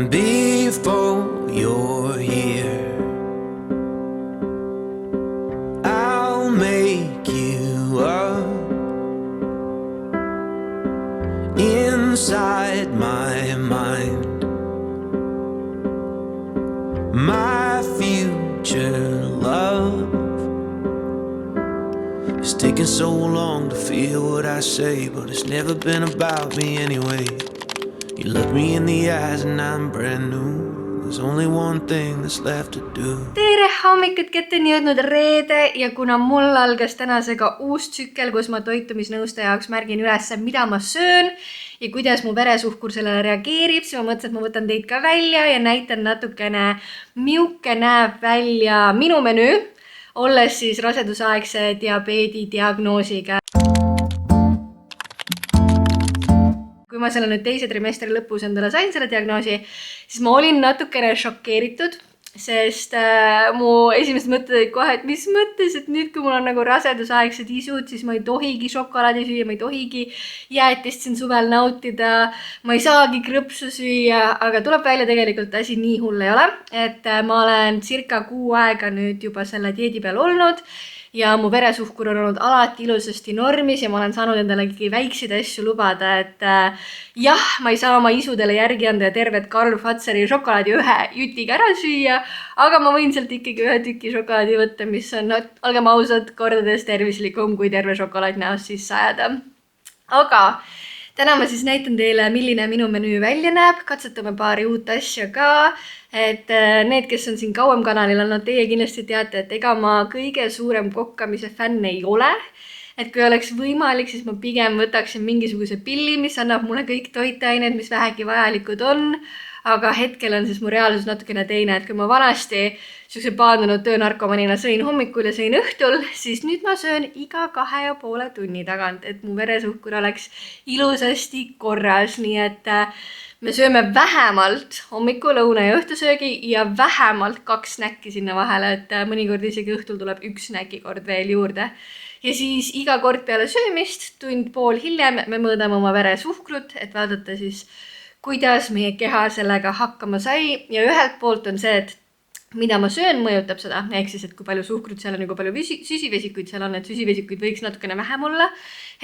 before you're here. I'll make you up inside my mind. My future love. It's taken so long to feel what I say, but it's never been about me anyway. You look me in the eyes and I'm brand new. There's only one thing that's left to do. Tere hommikut, kätteni jõudnud reede ja kuna mul algas tänasega uus tsükkel, kus ma toitumisnõustaja jaoks märgin üles, mida ma söön ja kuidas mu veresuhkur sellele reageerib, siis ma mõtlesin, et ma võtan teid ka välja ja näitan natukene, milline näeb välja minu menüü, olles siis rasedusaegse diabeedi diagnoosiga. Kui ma selle nüüd teise trimestri lõpus endale sain selle diagnoosi, siis ma olin natukene šokeeritud, sest mu esimesed mõtted olid kohe, et mis mõttes, et nüüd kui mul on nagu rasedusaegsed isud, siis ma ei tohigi šokolaadi süüa, ma ei tohigi jäätist siin suvel nautida, ma ei saagi krõpsu süüa, aga tuleb välja tegelikult asi nii hull ei ole, et ma olen circa 6 aega nüüd juba selle dieedi peal olnud ja mu veresuhkur on olnud alati ilusasti normis ja ma olen saanud endale ikkagi väikseid asju lubada, et jah, ma ei saa oma isudele järgi anda ja tervet Karl Fazeri šokolaadi ühe jütiga ära süüa, aga ma võin sealt ikkagi ühe tüki šokolaadi võtta, mis on, olgem ausad, kordades tervislikum kui terve šokolaad näost sisse ajada. Aga täna ma siis näitan teile, milline minu menüü välja näeb, katsetame paari uut asja ka, et need, kes on siin kauem kanalil olnud, teie kindlasti teate, et ega ma kõige suurem kokkamise fänn ei ole, et kui oleks võimalik, siis ma pigem võtaksin mingisuguse pilli, mis annab mulle kõik toitained, mis vähegi vajalikud on, aga hetkel on siis mu reaalsus natukene teine, et kui ma vanasti sellise paandunud töönarkomanina sõin hommikul ja sõin õhtul, siis nüüd ma söön iga 2,5 tunni tagant, et mu veresuhkur oleks ilusasti korras, nii et me sööme vähemalt hommiku, lõuna ja õhtusöögi ja vähemalt 2 snäkki sinna vahele, et mõnikord isegi õhtul tuleb 1 snäkikord veel juurde. Ja siis iga kord peale söömist, tund-pool hiljem, me mõõdame oma veresuhkrut, et vaadata siis, kuidas meie keha sellega hakkama sai ja ühelt poolt on see, et mida ma söön, mõjutab seda, ehk siis, et kui palju suhkrut seal on ja kui palju süsivesikuid seal on, et süsivesikuid võiks natukene vähem olla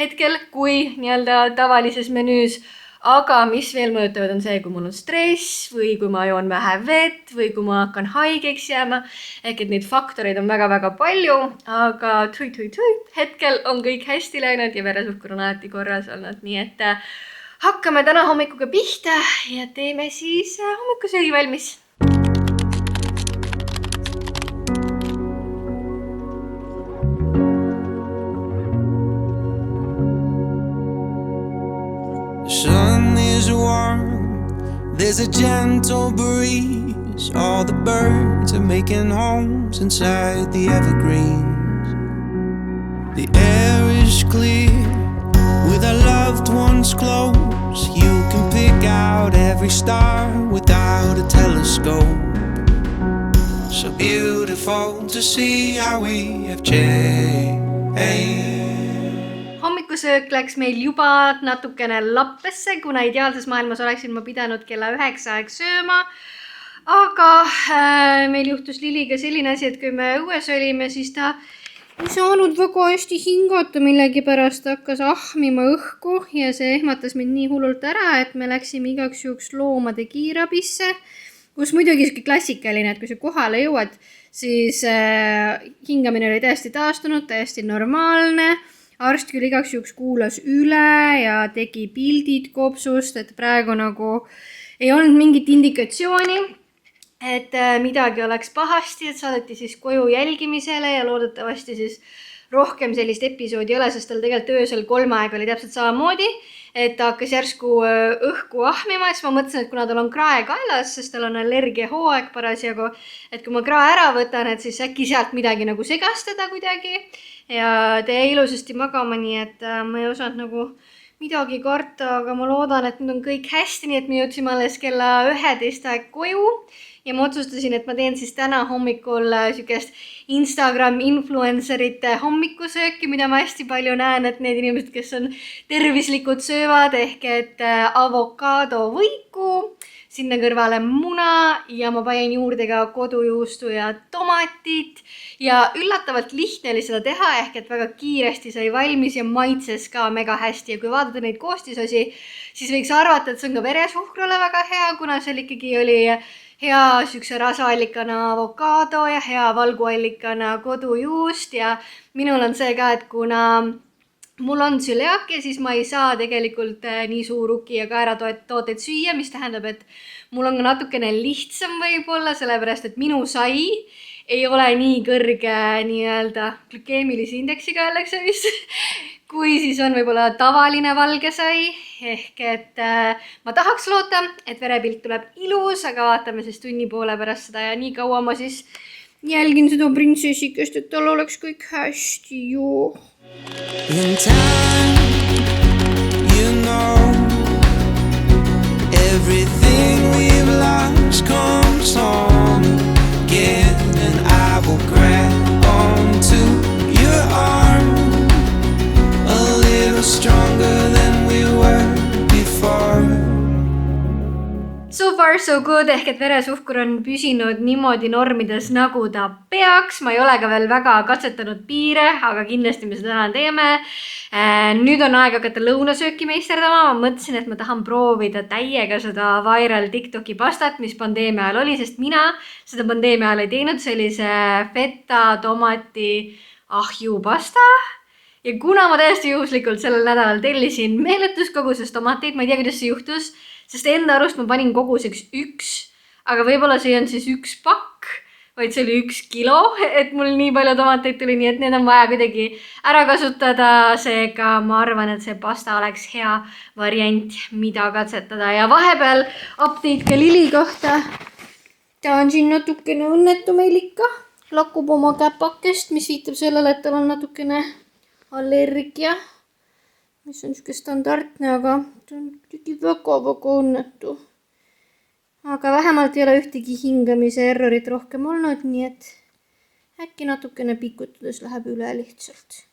hetkel kui nii-öelda tavalises menüüs, aga mis veel mõjutavad on see, kui mul on stress või kui ma joon vähe vett või kui ma hakkan haigeks jääma, ehk et neid faktoreid on väga-väga palju, aga hetkel on kõik hästi läinud ja veresuhkur on alati korras olnud, nii et hakkame täna hommikuga pihta ja teeme siis hommikusöögi valmis. The sun is warm, there's a gentle breeze. All the birds are making homes inside the evergreens. The air is clear with our loved ones close. You can pick out every star without a telescope. So beautiful to see how we have changed. Hommikusöök läks meil juba natukene lappesse, kuna ideaalses maailmas oleksin ma pidanud kella 9 aeg sööma. Aga meil juhtus Liliga selline asi, et kui me õues olime, siis ta ei saanud väga hästi hingata millegipärast, hakkas ahmima õhku ja see ehmatas mind nii hullult ära, et me läksime igaks juhuks loomade kiirabisse, kus muidugi klassikaline, et kui sa kohale jõuad, siis hingamine oli täiesti taastunud, täiesti normaalne. Arst küll igaks juhuks kuulas üle ja tegi pildid kopsust, et praegu nagu ei olnud mingit indikatsiooni, et midagi oleks pahasti, et saadeti siis koju jälgimisele ja loodetavasti siis rohkem sellist episoodi ei ole, sest tal tegelikult öösel 3 aeg oli täpselt samamoodi, et ta hakkas järsku õhku ahmima, siis ma mõtlesin, et kuna tal on krae kaelas, sest tal on allergia hooaeg parasjagu, et kui ma krae ära võtan, et siis äkki sealt midagi nagu segastada kuidagi ja ta jäi ilusasti magama, nii et ma ei osanud nagu midagi karta, aga ma loodan, et nüüd on kõik hästi, nii et me jõudsime alles kella 11 aeg koju ja ma otsustasin, et ma teen siis täna hommikul sükest Instagram influencerite hommikusööki, mida ma hästi palju näen, et need inimesed, kes on tervislikud söövad ehk et avokado võiku, sinna kõrvale muna ja ma panin juurde ka kodujuustu ja tomatit ja üllatavalt lihtne oli seda teha, ehk et väga kiiresti sai valmis ja maitses ka mega hästi ja kui vaadata neid koostisosi, siis võiks arvata, et see on ka veresuhkrule väga hea, kuna seal ikkagi oli hea siukse rasaallikana avokaado ja hea valguallikana kodujuust ja minul on see ka, et kuna mul on tsüliaakia, siis ma ei saa tegelikult nii suuruki ja kaeratooteid süüa, mis tähendab, et mul on natukene lihtsam võib-olla, sellepärast, et minu sai ei ole nii kõrge nii-öelda glükeemilise indeksiga jälleks, kui siis on võib-olla tavaline valge sai, ehk et ma tahaks loota, et verepilt tuleb ilus, aga vaatame siis tunni poole pärast seda ja nii kaua ma siis jälgin seda printsessikest, et tal oleks kõik hästi ju. In time, you know, everything we've lost comes home again, and I will grab onto your arm a little stronger than we were before. So far so good, ehk et veresuhkur on püsinud niimoodi normides, nagu ta peaks. Ma ei ole ka veel väga katsetanud piire, aga kindlasti me seda täna teeme. Nüüd on aeg hakata lõunasööki meisterdama. Ma mõtlesin, et ma tahan proovida täiega seda viral TikToki pastat, mis pandeemia ajal oli, sest mina seda pandeemia ajal ei teinud. See oli see feta, tomati, ahju pasta. Ja kuna ma täiesti juhuslikult sellel nädalal tellisin meeletus koguses tomateid, ma ei tea, kuidas see juhtus, sest enda arust ma panin koguseks 1, aga võib-olla see on siis 1 pakk, vaid see oli 1 kilo, et mul nii palju tomateid tuli, nii et need on vaja kuidagi ära kasutada, seega ma arvan, et see pasta oleks hea variant, mida katsetada. Ja vahepeal update ka Lili kohta. Ta on siin natukene õnnetu meil ikka, lakub oma käpakest, mis viitab sellele, et tal on natukene allergia, mis on niisugune standardne, aga ta on kuidagi väga õnnetu. Aga vähemalt ei ole ühtegi hingamise errorit rohkem olnud, nii et äkki natukene pikutades läheb üle lihtsalt.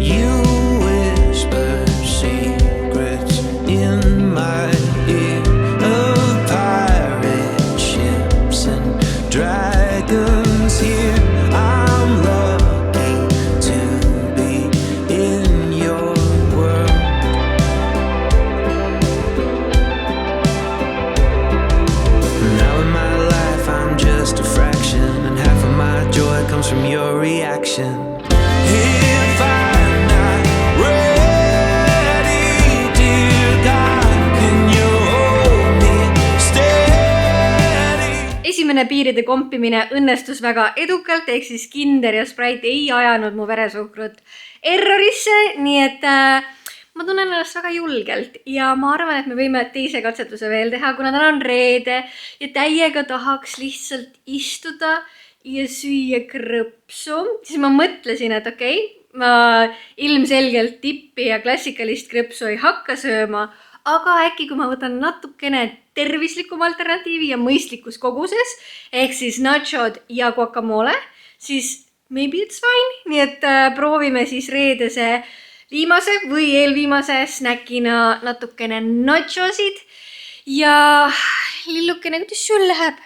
You whisper secrets in my ear of pirate ships and dragons here. I'm lucky to be in your world. Now in my life I'm just a fraction, and half of my joy comes from your reaction. If I'm not ready, dear God, can you hold me steady? Esimene piiride kompimine õnnestus väga edukalt, ehk siis Kinder ja Sprite ei ajanud mu veresuhkrut errorisse, nii et ma tunnen ennast väga julgelt ja ma arvan, et me võime teise katsetuse veel teha, kuna täna on reede ja täiega tahaks lihtsalt istuda ja süüa krõpsu, siis ma mõtlesin, et okei, ma ilmselgelt tippi ja klassikalist krõpsu ei hakka sööma, aga äkki kui ma võtan natukene tervislikum alternatiivi ja mõistlikus koguses, ehk siis nachod ja guacamole, siis maybe it's fine. Nii et proovime siis reedese viimase või eelviimase snäkina natukene nachosid ja lillukene, kuidas sul läheb?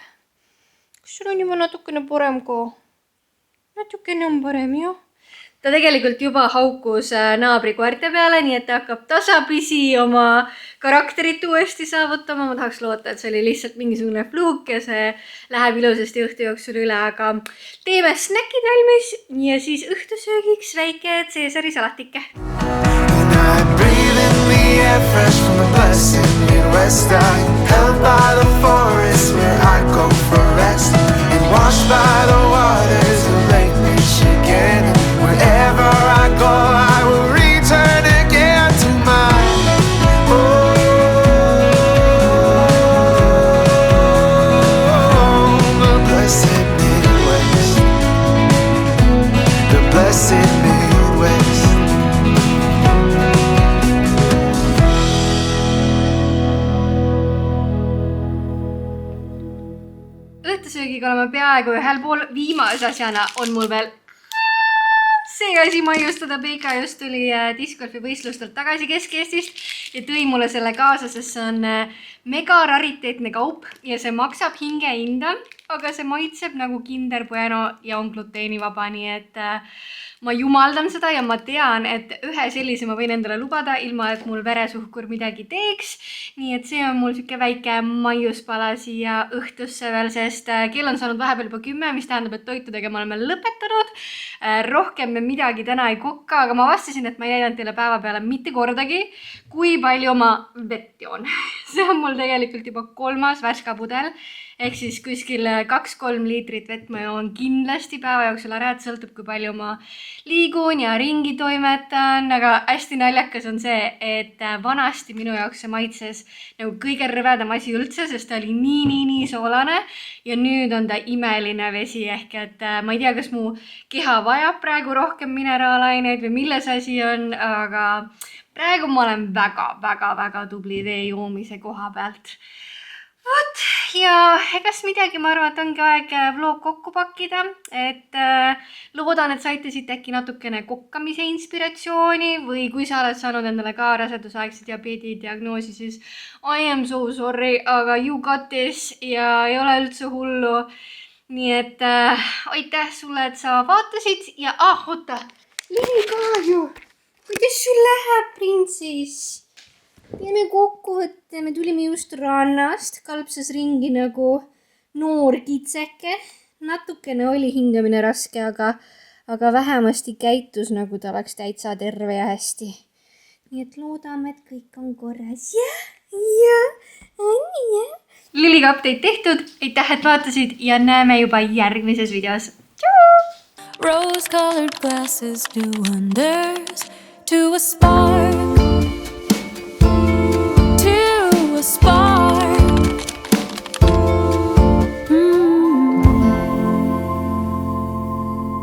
Kas sul on juba natukene parem ka? Natukene on parem, jah. Ta tegelikult juba haukus naabri koerte peale, nii et ta hakkab tasapisi oma karakterit uuesti saavutama. Ma tahaks loota, et see oli lihtsalt mingisugune fluuk ja see läheb ilusasti õhtu jooksul üle, aga teeme snäkid valmis ja siis õhtusöögiks väike Caesari salatike. And I breathe in the air fresh from the blessed Midwest. I'm held by the forest where I go for rest, and washed by the waters of Lake Michigan. Wherever I go, I will return again to my home, the blessed Midwest, the blessed Midwest. Õhtusöögiga oleme peaaegu ühel pool. Viimase asjana on mul veel see asi maiustada. Peika just tuli discgolfi võistlustelt tagasi Kesk-Eestist ja tõi mulle selle kaasa, sest see on mega rariteetne kaup ja see maksab hingehinda, aga see maitseb nagu Kinder Bueno ja on gluteenivaba, nii et ma jumaldan seda ja ma tean, et ühe sellise ma võin endale lubada, ilma et mul veresuhkur midagi teeks. Nii et see on mul siuke väike maiuspala siia õhtusse veel, sest kell on saanud vahepeal juba 10, mis tähendab, et toitu tegema oleme lõpetanud. Rohkem me midagi täna ei kokka, aga ma vastasin, et ma ei näidanud teile päeva peale mitte kordagi, kui palju ma vett joon. See on mul tegelikult juba 3. värskapudel. Ehk siis kuskil 2-3 liitrit vett ma joon kindlasti päeva jooksul ära, et sõltub, kui palju ma liigun ja ringi toimetan, aga hästi naljakas on see, et vanasti minu jaoks see maitses nagu kõige rõvedam asi üldse, sest ta oli nii soolane ja nüüd on ta imeline vesi, ehk et ma ei tea, kas mu keha vajab praegu rohkem mineraalaineid või milles asi on, aga praegu ma olen väga tubli vee joomise koha pealt. Vot, ja egas midagi, ma arvan, et ongi aeg vlog kokku pakkida, et loodan, et saite siit äkki natukene kokkamise inspiratsiooni või kui sa oled saanud endale ka rasedusaegse diabeedi diagnoosi, siis I am so sorry, aga you got this ja ei ole üldse hullu. Nii et aitäh sulle, et sa vaatasid ja oota, Lili ka ju, kuidas sul läheb, prinsess? Teeme kokkuvõtte, me tulime just rannast, kalpsas ringi nagu noor kitseke. Natukene oli hingamine raske, aga vähemasti käitus nagu ta oleks täitsa terve ja hästi. Nii et loodame, et kõik on korras. Liliga update tehtud, aitäh, et vaatasid ja näeme juba järgmises videos. Rose-colored glasses do wonders to a spark.